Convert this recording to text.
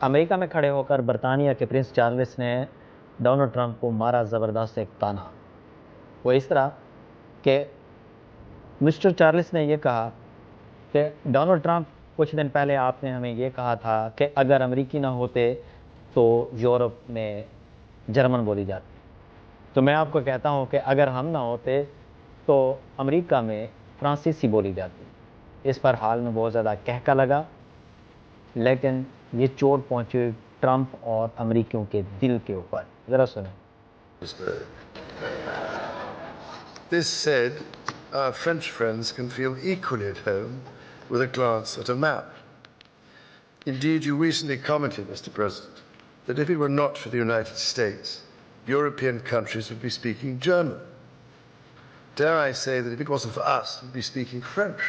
America में खड़े होकर बरतानिया के प्रिंस चार्ल्स ने डोनाल्ड ट्रंप को मारा ज़बरदस्त एक ताना। वो इस तरह कि मिस्टर चार्ल्स ने ये कहा कि डोनाल्ड ट्रंप, कुछ दिन पहले आपने हमें ये कहा था कि अगर अमेरिकी ना होते तो यूरोप में जर्मन बोली जाती। तो मैं आपको कहता हूँ कि अगर हम ना होते तो अमेरिका में फ्रांसीसी बोली जाती। इस पर हाल में बहुत ज़्यादा कहका लगा, लेकिन ये चोट पहुंची ट्रंप और अमेरिकियों के दिल के ऊपर। ज़रा सुनें। This said, our French friends can feel equally at home with a glance at a map. Indeed, you recently commented, Mr. President, that if it were not for the United States, European countries would be speaking German. Dare I say that if it wasn't for us, we'd be speaking French.